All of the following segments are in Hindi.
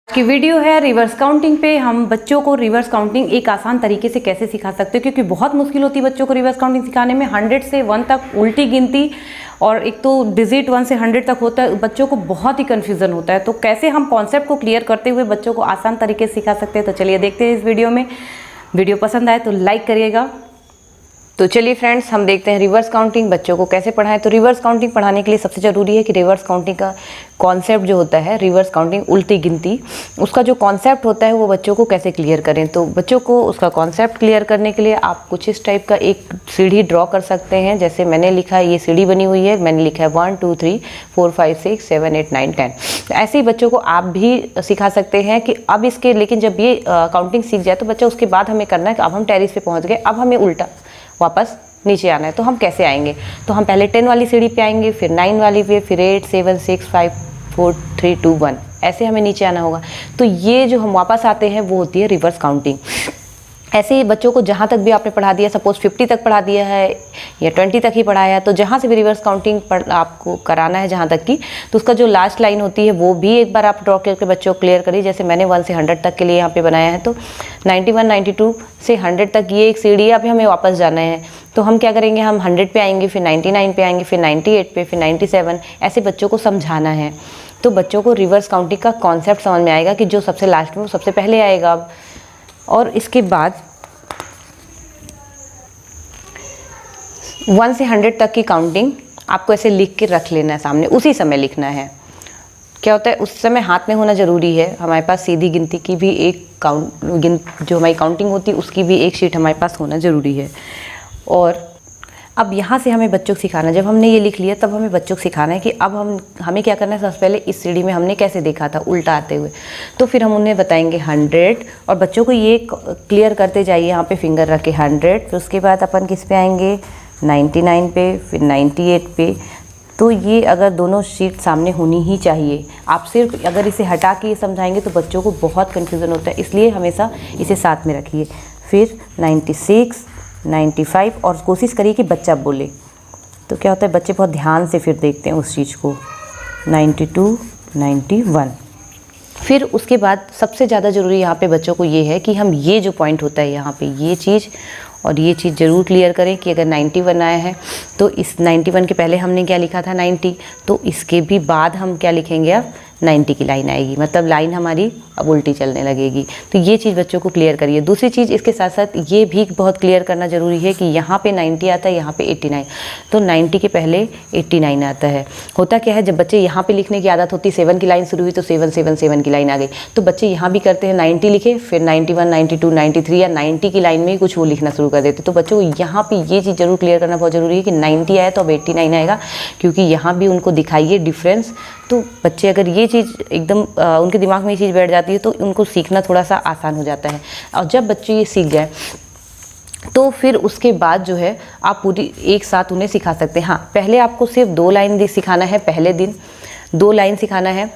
की वीडियो है रिवर्स काउंटिंग पे। हम बच्चों को रिवर्स काउंटिंग एक आसान तरीके से कैसे सिखा सकते हैं, क्योंकि बहुत मुश्किल होती है बच्चों को रिवर्स काउंटिंग सिखाने में। 100 से 1 तक उल्टी गिनती और एक तो डिजिट 1 से 100 तक होता है, बच्चों को बहुत ही कन्फ्यूजन होता है। तो कैसे हम कॉन्सेप्ट को क्लियर करते हुए बच्चों को आसान तरीके से सिखा सकते हैं, तो चलिए देखते हैं इस वीडियो में। वीडियो पसंद आए तो लाइक करिएगा। तो चलिए फ्रेंड्स, हम देखते हैं रिवर्स काउंटिंग बच्चों को कैसे पढ़ाएं। तो रिवर्स काउंटिंग पढ़ाने के लिए सबसे ज़रूरी है कि रिवर्स काउंटिंग का कॉन्सेप्ट जो होता है, रिवर्स काउंटिंग उल्टी गिनती, उसका जो कॉन्सेप्ट होता है वो बच्चों को कैसे क्लियर करें। तो बच्चों को उसका कॉन्सेप्ट क्लियर करने के लिए आप कुछ इस टाइप का एक सीढ़ी ड्रॉ कर सकते हैं। जैसे मैंने लिखा है, ये सीढ़ी बनी हुई है, मैंने लिखा है 1 2 3 4 5 6 7 8 9 10। ऐसे ही बच्चों को आप भी सिखा सकते हैं कि अब इसके, लेकिन जब ये काउंटिंग सीख जाए तो बच्चा उसके बाद हमें करना है कि अब हम टेरेस पे पहुँच गए, अब हमें उल्टा वापस नीचे आना है। तो हम कैसे आएंगे? तो हम पहले 10 वाली सीढ़ी पे आएंगे, फिर 9 वाली पे, फिर 8 7 6 5 4 3 2 1, ऐसे हमें नीचे आना होगा। तो ये जो हम वापस आते हैं वो होती है रिवर्स काउंटिंग। ऐसे ही बच्चों को जहाँ तक भी आपने पढ़ा दिया, सपोज 50 तक पढ़ा दिया है या 20 तक ही पढ़ाया है, तो जहाँ से भी रिवर्स काउंटिंग आपको कराना है जहाँ तक की, तो उसका जो लास्ट लाइन होती है वो भी एक बार आप ड्रॉ करके बच्चों को क्लियर करिए। जैसे मैंने 1 से 100 तक के लिए यहाँ पे बनाया है, तो 91 92 से 100 तक ये एक सीढ़ी है, अभी हमें वापस जाना है। तो हम क्या करेंगे, हम 100 पे आएंगे, फिर 99 पे आएंगे, फिर 98 पे, फिर 97, ऐसे बच्चों को समझाना है। तो बच्चों को रिवर्स काउंटिंग का कॉन्सेप्ट समझ में आएगा कि जो सबसे लास्ट में वो सबसे पहले आएगा। अब और इसके बाद 1 से 100 तक की काउंटिंग आपको ऐसे लिख के रख लेना है सामने, उसी समय लिखना है। क्या होता है, उस समय हाथ में होना ज़रूरी है। हमारे पास सीधी गिनती की भी एक जो हमारी काउंटिंग होती है उसकी भी एक शीट हमारे पास होना ज़रूरी है। और अब यहाँ से हमें बच्चों को सिखाना, जब हमने ये लिख लिया तब हमें बच्चों को सिखाना है कि अब हमें क्या करना है। सबसे पहले इस सीढ़ी में हमने कैसे देखा था, उल्टा आते हुए, तो फिर हम उन्हें बताएंगे 100 और बच्चों को ये क्लियर करते जाइए, यहाँ पे फिंगर रखे 100। फिर उसके बाद अपन किस पे आएंगे, 99 पे, फिर 98 पे। तो ये अगर दोनों शीट सामने होनी ही चाहिए। आप सिर्फ अगर इसे हटा के समझाएंगे तो बच्चों को बहुत कन्फ्यूज़न होता है, इसलिए हमेशा इसे साथ में रखिए। फिर 96 95 और कोशिश करिए कि बच्चा बोले। तो क्या होता है, बच्चे बहुत ध्यान से फिर देखते हैं उस चीज़ को। 92 91। फिर उसके बाद सबसे ज़्यादा ज़रूरी यहाँ पे बच्चों को ये है कि हम ये जो पॉइंट होता है यहाँ पे, ये चीज़ और ये चीज़ ज़रूर क्लियर करें कि अगर 91 आया है तो इस 91 के पहले हमने क्या लिखा था 90, तो इसके भी बाद हम क्या लिखेंगे, अब 90 की लाइन आएगी, मतलब लाइन हमारी अब उल्टी चलने लगेगी। तो ये चीज़ बच्चों को क्लियर करिए। दूसरी चीज़ इसके साथ साथ ये भी बहुत क्लियर करना ज़रूरी है कि यहाँ पे 90 आता है, यहाँ पे 89, तो 90 के पहले 89 आता है। होता क्या है, जब बच्चे यहाँ पे लिखने की आदत होती है, 7 की लाइन शुरू हुई तो 7 7 7 की लाइन आ गई, तो बच्चे यहाँ भी करते हैं 90 लिखे, फिर 91 92 93 या 90 की लाइन में ही कुछ वो लिखना शुरू कर देते। तो बच्चों को यहाँ पे ये चीज़ जरूर क्लियर करना बहुत ज़रूरी है कि 90 आया तो अब 89 आएगा, क्योंकि यहाँ भी उनको दिखाइए डिफरेंस। तो बच्चे अगर ये चीज़ एकदम उनके दिमाग में ये चीज़ बैठ जाती है तो उनको सीखना थोड़ा सा आसान हो जाता है। और जब बच्चे ये सीख जाए तो फिर उसके बाद जो है आप पूरी एक साथ उन्हें सिखा सकते हैं। हाँ, पहले आपको सिर्फ 2 लाइन सिखाना है, पहले दिन 2 लाइन सिखाना है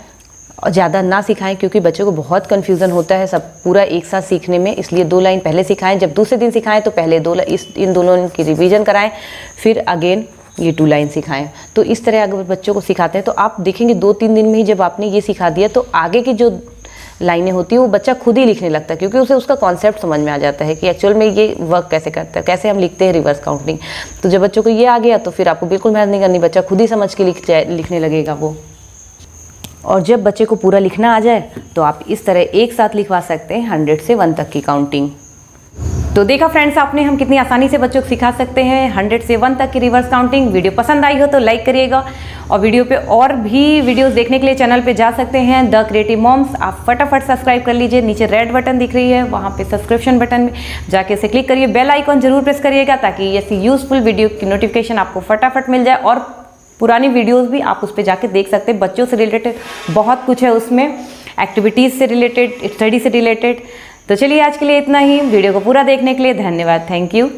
और ज़्यादा ना सिखाएं, क्योंकि बच्चों को बहुत कन्फ्यूज़न होता है सब पूरा एक साथ सीखने में। इसलिए 2 लाइन पहले सिखाएं, जब दूसरे दिन सिखाएं तो पहले इन दोनों की रिवीजन कराएं, फिर अगेन ये 2 लाइन सिखाएं। तो इस तरह अगर बच्चों को सिखाते हैं तो आप देखेंगे 2-3 दिन में ही जब आपने ये सिखा दिया तो आगे की जो लाइनें होती है वो बच्चा खुद ही लिखने लगता है, क्योंकि उसे उसका कॉन्सेप्ट समझ में आ जाता है कि एक्चुअल में ये वर्क कैसे करता है, कैसे हम लिखते हैं रिवर्स काउंटिंग। तो जब बच्चों को ये आ गया तो फिर आपको बिल्कुल मेहनत नहीं करनी, बच्चा खुद ही समझ के लिखने लगेगा वो। और जब बच्चे को पूरा लिखना आ जाए तो आप इस तरह एक साथ लिखवा सकते हैं 100 से 1 तक की काउंटिंग। तो देखा फ्रेंड्स आपने, हम कितनी आसानी से बच्चों को सिखा सकते हैं 100 से 1 तक की रिवर्स काउंटिंग। वीडियो पसंद आई हो तो लाइक करिएगा, और वीडियो पे और भी वीडियोस देखने के लिए चैनल पे जा सकते हैं द क्रिएटिव मॉम्स। आप फटाफट सब्सक्राइब कर लीजिए, नीचे रेड बटन दिख रही है वहाँ पे सब्सक्रिप्शन बटन में जाके इसे क्लिक करिए, बेल आइकॉन जरूर प्रेस करिएगा ताकि ऐसी यूजफुल वीडियो की नोटिफिकेशन आपको फटाफट मिल जाए। और पुरानी वीडियोज़ भी आप उस पर जाके देख सकते हैं, बच्चों से रिलेटेड बहुत कुछ है उसमें, एक्टिविटीज़ से रिलेटेड, स्टडी से रिलेटेड। तो चलिए आज के लिए इतना ही। वीडियो को पूरा देखने के लिए धन्यवाद, थैंक यू।